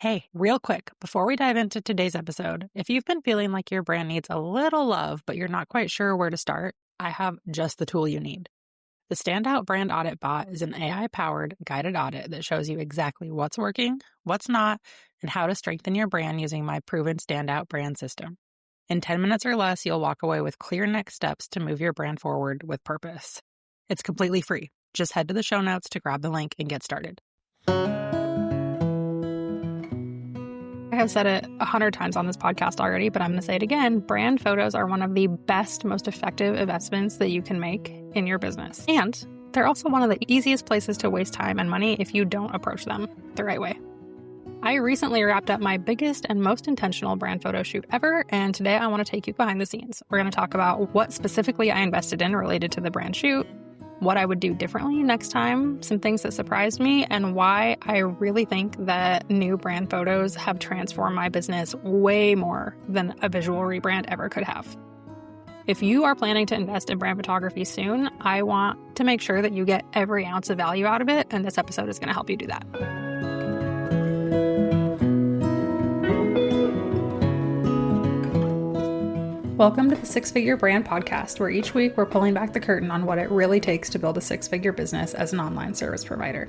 Hey, real quick, before we dive into today's episode, if you've been feeling like your brand needs a little love, but you're not quite sure where to start, I have just the tool you need. The Standout Brand Audit Bot is an AI-powered guided audit that shows you exactly what's working, what's not, and how to strengthen your brand using my proven Standout brand system. In 10 minutes or less, you'll walk away with clear next steps to move your brand forward with purpose. It's completely free. Just head to the show notes to grab the link and get started. I have said it 100 times on this podcast already, but I'm going to say it again. Brand photos are one of the best, most effective investments that you can make in your business. And they're also one of the easiest places to waste time and money if you don't approach them the right way. I recently wrapped up my biggest and most intentional brand photo shoot ever, and today I want to take you behind the scenes. We're going to talk about what specifically I invested in related to the brand shoot, what I would do differently next time, some things that surprised me, and why I really think that new brand photos have transformed my business way more than a visual rebrand ever could have. If you are planning to invest in brand photography soon, I want to make sure that you get every ounce of value out of it, and this episode is going to help you do that. Welcome to the Six Figure Brand Podcast, where each week we're pulling back the curtain on what it really takes to build a six-figure business as an online service provider.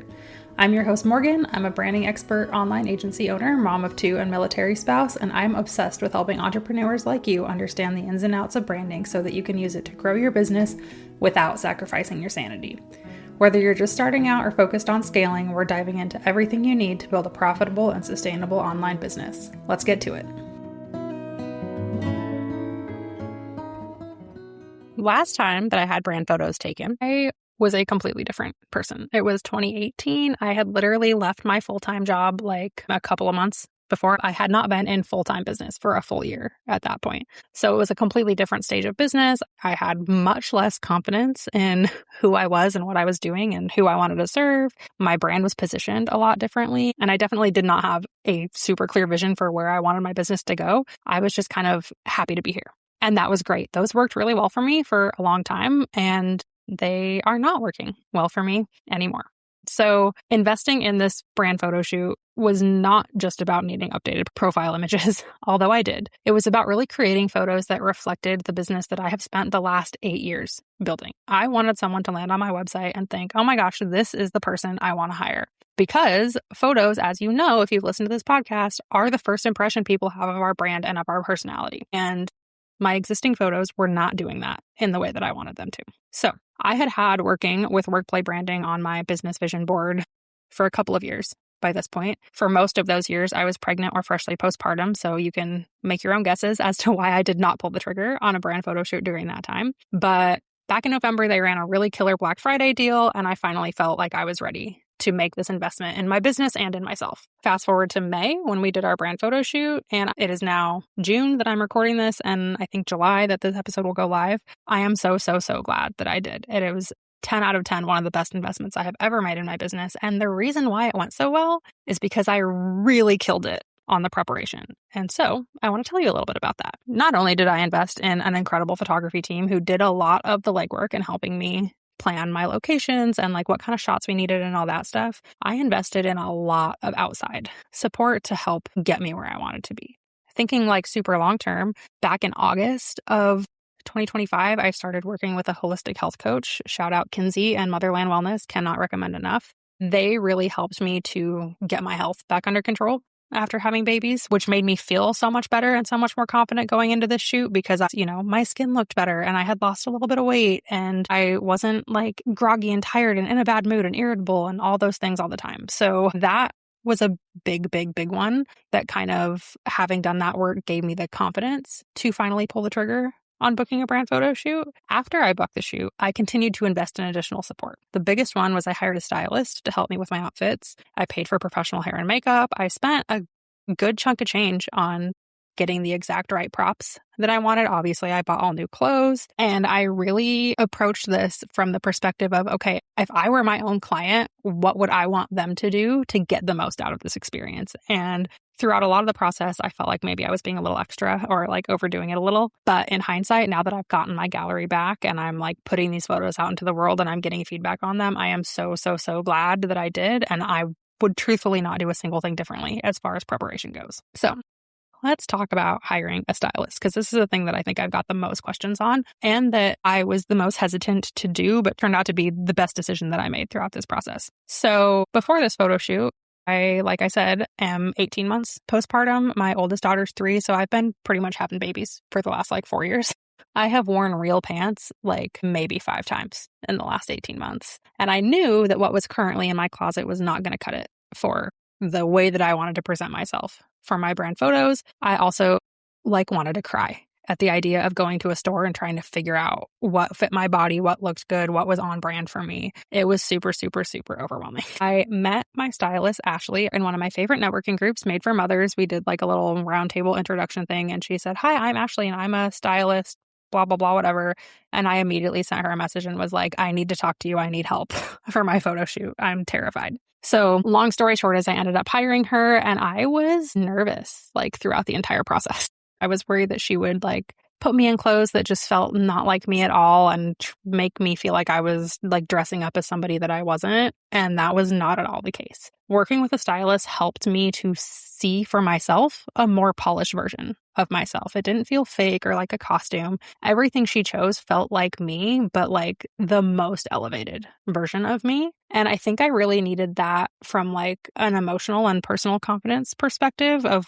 I'm your host, Morgan. I'm a branding expert, online agency owner, mom of two, and military spouse, and I'm obsessed with helping entrepreneurs like you understand the ins and outs of branding so that you can use it to grow your business without sacrificing your sanity. Whether you're just starting out or focused on scaling, we're diving into everything you need to build a profitable and sustainable online business. Let's get to it. Last time that I had brand photos taken, I was a completely different person. It was 2018. I had literally left my full-time job like a couple of months before. I had not been in full-time business for a full year at that point. So it was a completely different stage of business. I had much less confidence in who I was and what I was doing and who I wanted to serve. My brand was positioned a lot differently. And I definitely did not have a super clear vision for where I wanted my business to go. I was just kind of happy to be here. And that was great. Those worked really well for me for a long time, and they are not working well for me anymore. So investing in this brand photo shoot was not just about needing updated profile images, although I did. It was about really creating photos that reflected the business that I have spent the last 8 years building. I wanted someone to land on my website and think, oh my gosh, this is the person I want to hire. Because photos, as you know, if you've listened to this podcast, are the first impression people have of our brand and of our personality. And my existing photos were not doing that in the way that I wanted them to. So I had working with workplay branding on my business vision board for a couple of years by this point. For most of those years, I was pregnant or freshly postpartum, so you can make your own guesses as to why I did not pull the trigger on a brand photo shoot during that time. But back in November, they ran a really killer Black Friday deal, and I finally felt like I was ready to make this investment in my business and in myself. Fast forward to May when we did our brand photo shoot, and it is now June that I'm recording this, and I think July that this episode will go live. I am so glad that I did. And it was 10 out of 10, one of the best investments I have ever made in my business. And the reason why it went so well is because I really killed it on the preparation. And so I want to tell you a little bit about that. Not only did I invest in an incredible photography team who did a lot of the legwork in helping me plan my locations and like what kind of shots we needed and all that stuff, I invested in a lot of outside support to help get me where I wanted to be. Thinking like super long term, back in August of 2025, I started working with a holistic health coach. Shout out Kinsey and Motherland Wellness, cannot recommend enough. They really helped me to get my health back under control after having babies, which made me feel so much better and so much more confident going into this shoot because, my skin looked better and I had lost a little bit of weight and I wasn't like groggy and tired and in a bad mood and irritable and all those things all the time. So that was a big one that kind of, having done that work, gave me the confidence to finally pull the trigger on booking a brand photo shoot. After I booked the shoot, I continued to invest in additional support. The biggest one was I hired a stylist to help me with my outfits. I paid for professional hair and makeup. I spent a good chunk of change on getting the exact right props that I wanted. Obviously, I bought all new clothes, and I really approached this from the perspective of, okay, if I were my own client, what would I want them to do to get the most out of this experience? And throughout a lot of the process, I felt like maybe I was being a little extra or like overdoing it a little. But in hindsight, now that I've gotten my gallery back and I'm like putting these photos out into the world and I'm getting feedback on them, I am so glad that I did. And I would truthfully not do a single thing differently as far as preparation goes. So let's talk about hiring a stylist, because this is a thing that I think I've got the most questions on and that I was the most hesitant to do, but turned out to be the best decision that I made throughout this process. So before this photo shoot, I, like I said, am 18 months postpartum. My oldest daughter's 3, so I've been pretty much having babies for the last 4 years. I have worn real pants maybe 5 times in the last 18 months. And I knew that what was currently in my closet was not going to cut it for the way that I wanted to present myself for my brand photos. I also wanted to cry at the idea of going to a store and trying to figure out what fit my body, what looked good, what was on brand for me. It was super, super, super overwhelming. I met my stylist, Ashley, in one of my favorite networking groups, Made for Mothers. We did a little roundtable introduction thing, and she said, "Hi, I'm Ashley and I'm a stylist, blah, blah, blah, whatever." And I immediately sent her a message and was like, "I need to talk to you. I need help for my photo shoot. I'm terrified." So long story short is I ended up hiring her, and I was nervous throughout the entire process. I was worried that she would put me in clothes that just felt not like me at all and make me feel like I was dressing up as somebody that I wasn't. And that was not at all the case. Working with a stylist helped me to see for myself a more polished version of myself. It didn't feel fake or like a costume. Everything she chose felt like me, but the most elevated version of me. And I think I really needed that from an emotional and personal confidence perspective of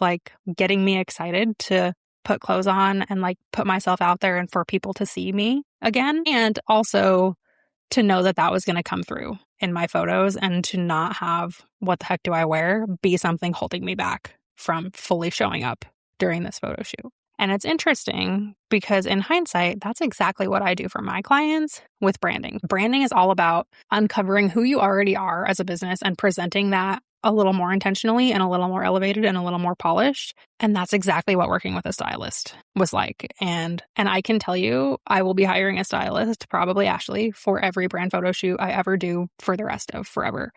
getting me excited to put clothes on and put myself out there and for people to see me again. And also to know that that was going to come through in my photos and to not have "what the heck do I wear" be something holding me back from fully showing up during this photo shoot. And it's interesting because in hindsight, that's exactly what I do for my clients with branding. Branding is all about uncovering who you already are as a business and presenting that a little more intentionally and a little more elevated and a little more polished. And that's exactly what working with a stylist was like. And I can tell you, I will be hiring a stylist, probably Ashley, for every brand photo shoot I ever do for the rest of forever.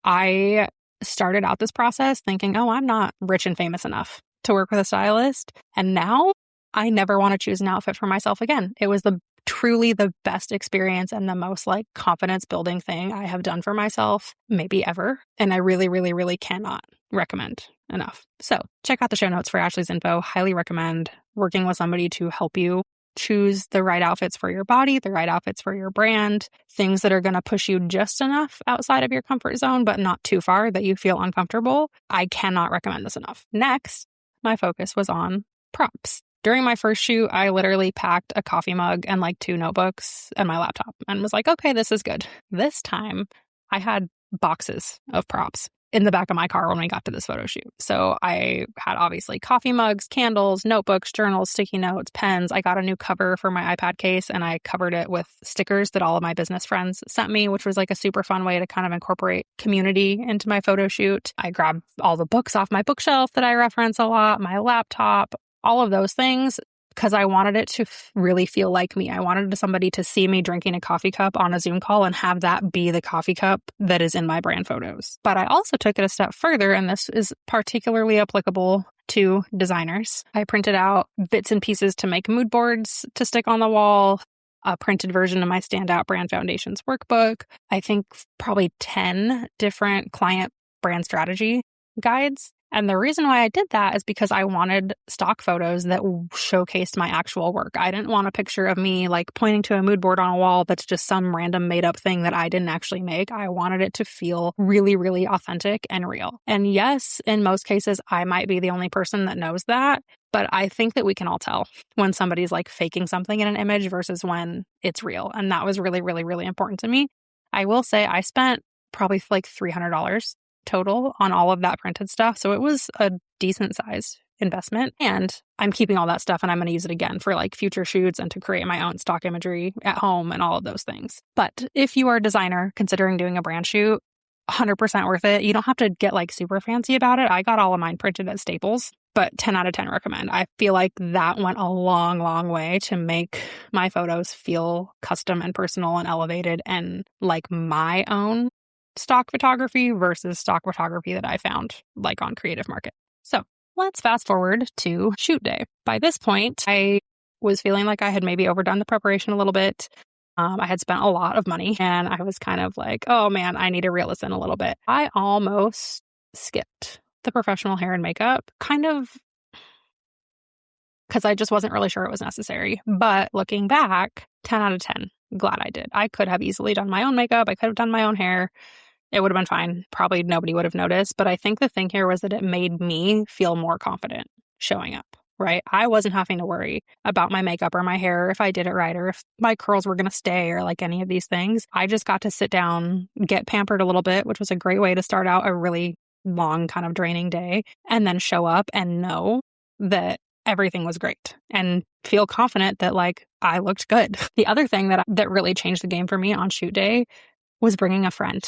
I started out this process thinking, oh, I'm not rich and famous enough to work with a stylist. And now I never want to choose an outfit for myself again. It was truly the best experience and the most confidence building thing I have done for myself, maybe ever. And I really, really, really cannot recommend enough. So check out the show notes for Ashley's info. Highly recommend working with somebody to help you choose the right outfits for your body, the right outfits for your brand, things that are going to push you just enough outside of your comfort zone, but not too far that you feel uncomfortable. I cannot recommend this enough. Next, my focus was on props. During my first shoot, I literally packed a coffee mug and 2 notebooks and my laptop and was like, okay, this is good. This time I had boxes of props in the back of my car when we got to this photo shoot. So I had obviously coffee mugs, candles, notebooks, journals, sticky notes, pens. I got a new cover for my iPad case and I covered it with stickers that all of my business friends sent me, which was a super fun way to kind of incorporate community into my photo shoot. I grabbed all the books off my bookshelf that I reference a lot, my laptop, all of those things, because I wanted it to really feel like me. I wanted somebody to see me drinking a coffee cup on a Zoom call and have that be the coffee cup that is in my brand photos. But I also took it a step further, and this is particularly applicable to designers. I printed out bits and pieces to make mood boards to stick on the wall, a printed version of my Standout Brand Foundations workbook, I think probably 10 different client brand strategy guides. And the reason why I did that is because I wanted stock photos that showcased my actual work. I didn't want a picture of me pointing to a mood board on a wall that's just some random made up thing that I didn't actually make. I wanted it to feel really, really authentic and real. And yes, in most cases, I might be the only person that knows that. But I think that we can all tell when somebody's faking something in an image versus when it's real. And that was really, really, really important to me. I will say I spent probably $300 total on all of that printed stuff. So it was a decent sized investment. And I'm keeping all that stuff and I'm going to use it again for future shoots and to create my own stock imagery at home and all of those things. But if you are a designer considering doing a brand shoot, 100% worth it. You don't have to get super fancy about it. I got all of mine printed at Staples, but 10 out of 10 recommend. I feel like that went a long, long way to make my photos feel custom and personal and elevated and like my own stock photography versus stock photography that I found on Creative Market. So let's fast forward to shoot day. By this point, I was feeling like I had maybe overdone the preparation a little bit. I had spent a lot of money and I was kind of like, oh man, I need to reel this in a little bit. I almost skipped the professional hair and makeup, kind of because I just wasn't really sure it was necessary. But looking back, 10 out of 10, glad I did. I could have easily done my own makeup. I could have done my own hair. It would have been fine. Probably nobody would have noticed. But I think the thing here was that it made me feel more confident showing up, right? I wasn't having to worry about my makeup or my hair, if I did it right, or if my curls were going to stay, or like any of these things. I just got to sit down, get pampered a little bit, which was a great way to start out a really long, kind of draining day, and then show up and know that everything was great and feel confident that like I looked good. The other thing that really changed the game for me on shoot day was bringing a friend.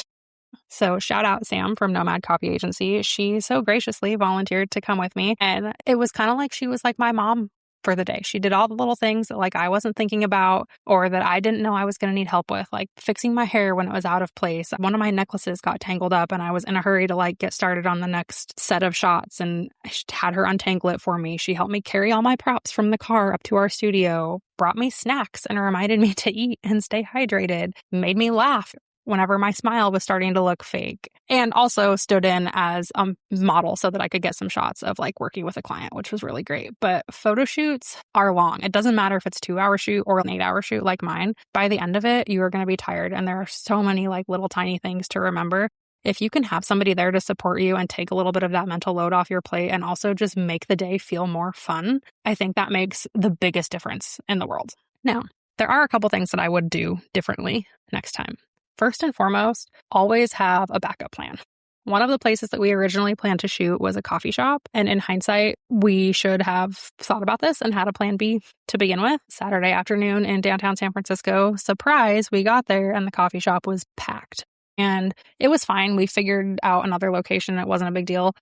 So shout out Sam from Nomad Copy Agency. She so graciously volunteered to come with me. And it was kind of like she was like my mom for the day. She did all the little things that like I wasn't thinking about or that I didn't know I was going to need help with, like fixing my hair when it was out of place. One of my necklaces got tangled up and I was in a hurry to like get started on the next set of shots, and I had her untangle it for me. She helped me carry all my props from the car up to our studio, brought me snacks and reminded me to eat and stay hydrated, made me laugh whenever my smile was starting to look fake, and also stood in as a model so that I could get some shots of like working with a client, which was really great. But photo shoots are long. It doesn't matter if it's a 2-hour shoot or an 8-hour shoot like mine. By the end of it, you are going to be tired. And there are so many like little tiny things to remember. If you can have somebody there to support you and take a little bit of that mental load off your plate and also just make the day feel more fun, I think that makes the biggest difference in the world. Now, there are a couple things that I would do differently next time. First and foremost, always have a backup plan. One of the places that we originally planned to shoot was a coffee shop. And in hindsight, we should have thought about this and had a plan B to begin with. Saturday afternoon in downtown San Francisco, surprise, we got there and the coffee shop was packed. And it was fine. We figured out another location. It wasn't a big deal.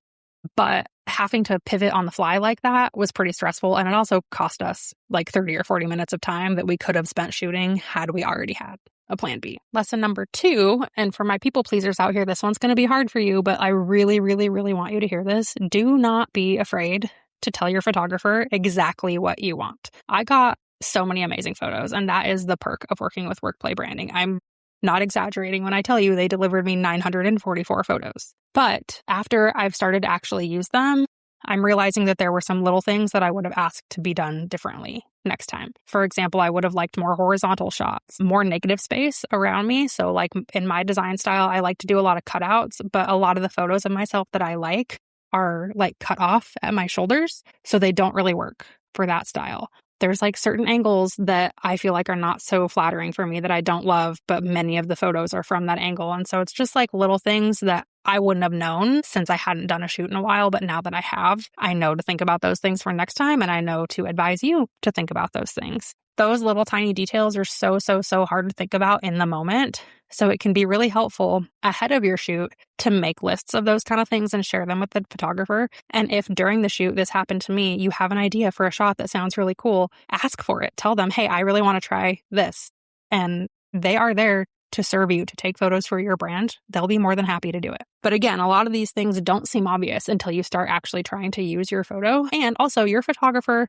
But having to pivot on the fly like that was pretty stressful. And it also cost us like 30 or 40 minutes of time that we could have spent shooting had we already had a plan B. Lesson number 2, and for my people pleasers out here, this one's going to be hard for you, but I really, really, really want you to hear this. Do not be afraid to tell your photographer exactly what you want. I got so many amazing photos, and that is the perk of working with Workplay Branding. I'm not exaggerating when I tell you they delivered me 944 photos. But after I've started to actually use them, I'm realizing that there were some little things that I would have asked to be done differently next time. For example, I would have liked more horizontal shots, more negative space around me. So like in my design style, I like to do a lot of cutouts, but a lot of the photos of myself that I like are like cut off at my shoulders. So they don't really work for that style. There's like certain angles that I feel like are not so flattering for me that I don't love, but many of the photos are from that angle. And so it's just like little things that I wouldn't have known since I hadn't done a shoot in a while. But now that I have, I know to think about those things for next time. And I know to advise you to think about those things. Those little tiny details are so hard to think about in the moment. So it can be really helpful ahead of your shoot to make lists of those kind of things and share them with the photographer. And if during the shoot this happened to me, you have an idea for a shot that sounds really cool, ask for it. Tell them, hey, I really want to try this. And they are there to serve you, to take photos for your brand. They'll be more than happy to do it. But again, a lot of these things don't seem obvious until you start actually trying to use your photo. And also your photographer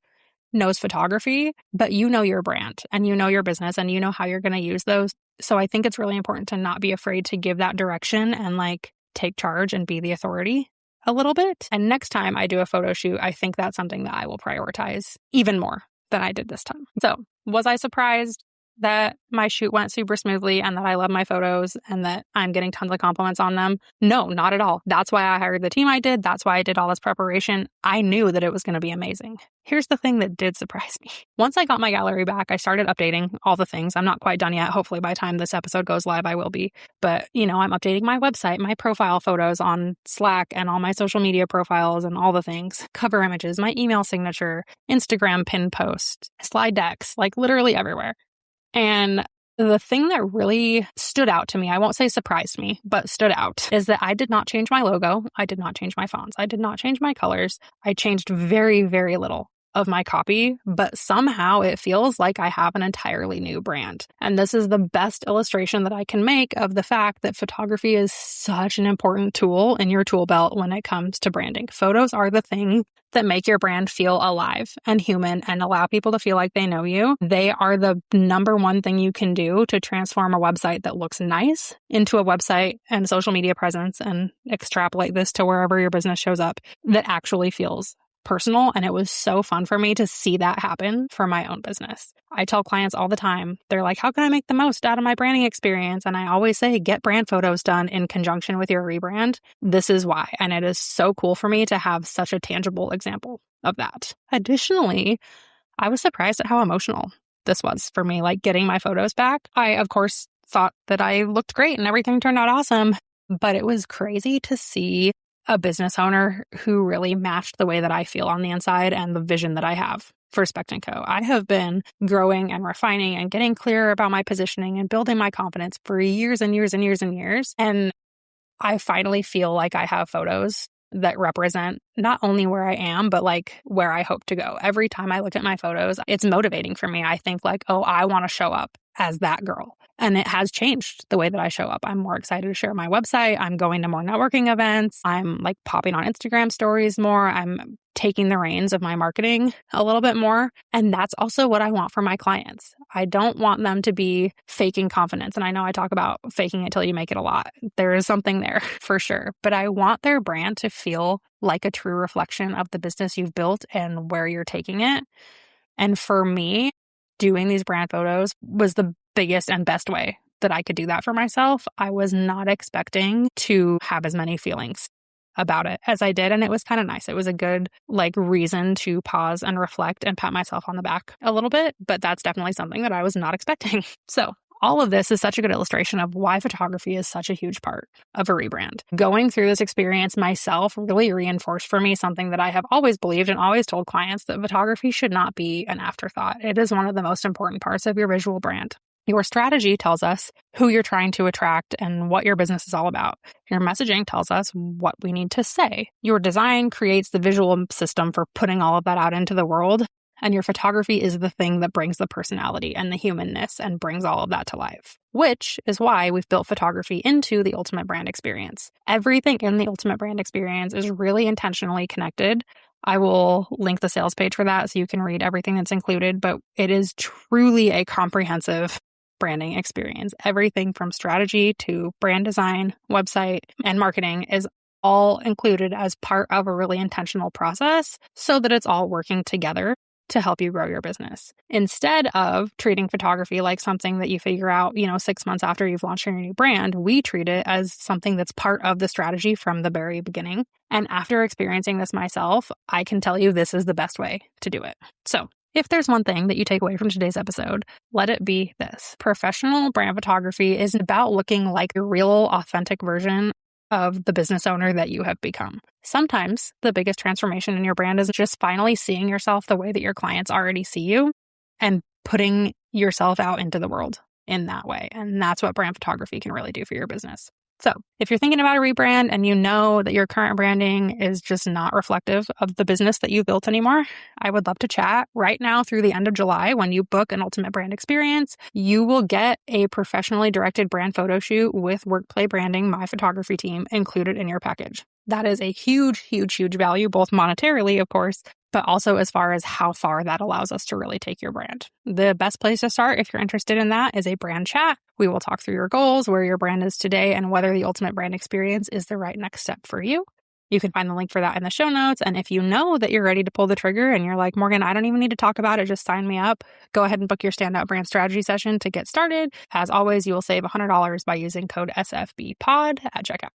knows photography, but you know your brand and you know your business and you know how you're going to use those. So I think it's really important to not be afraid to give that direction and like take charge and be the authority a little bit. And next time I do a photo shoot, I think that's something that I will prioritize even more than I did this time. So was I surprised that my shoot went super smoothly and that I love my photos and that I'm getting tons of compliments on them? No, not at all. That's why I hired the team I did. That's why I did all this preparation. I knew that it was going to be amazing. Here's the thing that did surprise me. Once I got my gallery back, I started updating all the things. I'm not quite done yet. Hopefully by the time this episode goes live, I will be. But, I'm updating my website, my profile photos on Slack and all my social media profiles and all the things, cover images, my email signature, Instagram pin post, slide decks, like literally everywhere. And the thing that really stood out to me, I won't say surprised me, but stood out, is that I did not change my logo. I did not change my fonts. I did not change my colors. I changed very, very little of my copy, but somehow it feels like I have an entirely new brand. And this is the best illustration that I can make of the fact that photography is such an important tool in your tool belt when it comes to branding. Photos are the thing that make your brand feel alive and human and allow people to feel like they know you. They are the number one thing you can do to transform a website that looks nice into a website and social media presence, and extrapolate this to wherever your business shows up, that actually feels personal. And it was so fun for me to see that happen for my own business. I tell clients all the time, they're like, how can I make the most out of my branding experience? And I always say, get brand photos done in conjunction with your rebrand. This is why. And it is so cool for me to have such a tangible example of that. Additionally, I was surprised at how emotional this was for me, like getting my photos back. I, of course, thought that I looked great and everything turned out awesome, but it was crazy to see a business owner who really matched the way that I feel on the inside and the vision that I have for Spect & Co. I have been growing and refining and getting clearer about my positioning and building my confidence for years and years and years and years. And I finally feel like I have photos that represent not only where I am, but like where I hope to go. Every time I look at my photos, it's motivating for me. I think like, oh, I want to show up as that girl. And it has changed the way that I show up. I'm more excited to share my website. I'm going to more networking events. I'm like popping on Instagram stories more. I'm taking the reins of my marketing a little bit more. And that's also what I want for my clients. I don't want them to be faking confidence. And I know I talk about faking it till you make it a lot. There is something there for sure. But I want their brand to feel like a true reflection of the business you've built and where you're taking it. And for me, doing these brand photos was the biggest and best way that I could do that for myself. I was not expecting to have as many feelings about it as I did. And it was kind of nice. It was a good reason to pause and reflect and pat myself on the back a little bit. But that's definitely something that I was not expecting. So all of this is such a good illustration of why photography is such a huge part of a rebrand. Going through this experience myself really reinforced for me something that I have always believed and always told clients, that photography should not be an afterthought. It is one of the most important parts of your visual brand. Your strategy tells us who you're trying to attract and what your business is all about. Your messaging tells us what we need to say. Your design creates the visual system for putting all of that out into the world. And your photography is the thing that brings the personality and the humanness and brings all of that to life, which is why we've built photography into the ultimate brand experience. Everything in the ultimate brand experience is really intentionally connected. I will link the sales page for that so you can read everything that's included, but it is truly a comprehensive branding experience. Everything from strategy to brand design, website, and marketing is all included as part of a really intentional process so that it's all working together to help you grow your business. Instead of treating photography like something that you figure out, 6 months after you've launched your new brand, we treat it as something that's part of the strategy from the very beginning. And after experiencing this myself, I can tell you this is the best way to do it. So if there's one thing that you take away from today's episode, let it be this. Professional brand photography is about looking like a real, authentic version of the business owner that you have become. Sometimes the biggest transformation in your brand is just finally seeing yourself the way that your clients already see you and putting yourself out into the world in that way. And that's what brand photography can really do for your business. So if you're thinking about a rebrand and you know that your current branding is just not reflective of the business that you've built anymore, I would love to chat. Right now through the end of July, when you book an ultimate brand experience, you will get a professionally directed brand photo shoot with Workplay Branding, my photography team, included in your package. That is a huge, huge, huge value, both monetarily, of course, but also as far as how far that allows us to really take your brand. The best place to start, if you're interested in that, is a brand chat. We will talk through your goals, where your brand is today, and whether the ultimate brand experience is the right next step for you. You can find the link for that in the show notes. And if you know that you're ready to pull the trigger and you're like, Morgan, I don't even need to talk about it, just sign me up, go ahead and book your standout brand strategy session to get started. As always, you will save $100 by using code SFBPOD at checkout.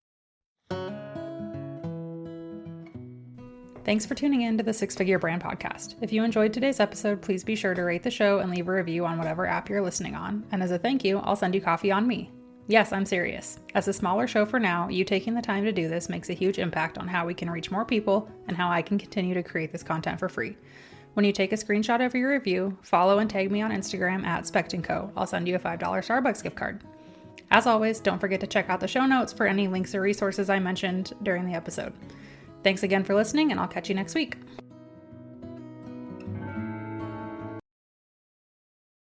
Thanks for tuning in to the Six Figure Brand Podcast. If you enjoyed today's episode, please be sure to rate the show and leave a review on whatever app you're listening on. And as a thank you, I'll send you coffee on me. Yes, I'm serious. As a smaller show for now, you taking the time to do this makes a huge impact on how we can reach more people and how I can continue to create this content for free. When you take a screenshot of your review, follow and tag me on Instagram at Spect & Co. I'll send you a $5 Starbucks gift card. As always, don't forget to check out the show notes for any links or resources I mentioned during the episode. Thanks again for listening, and I'll catch you next week.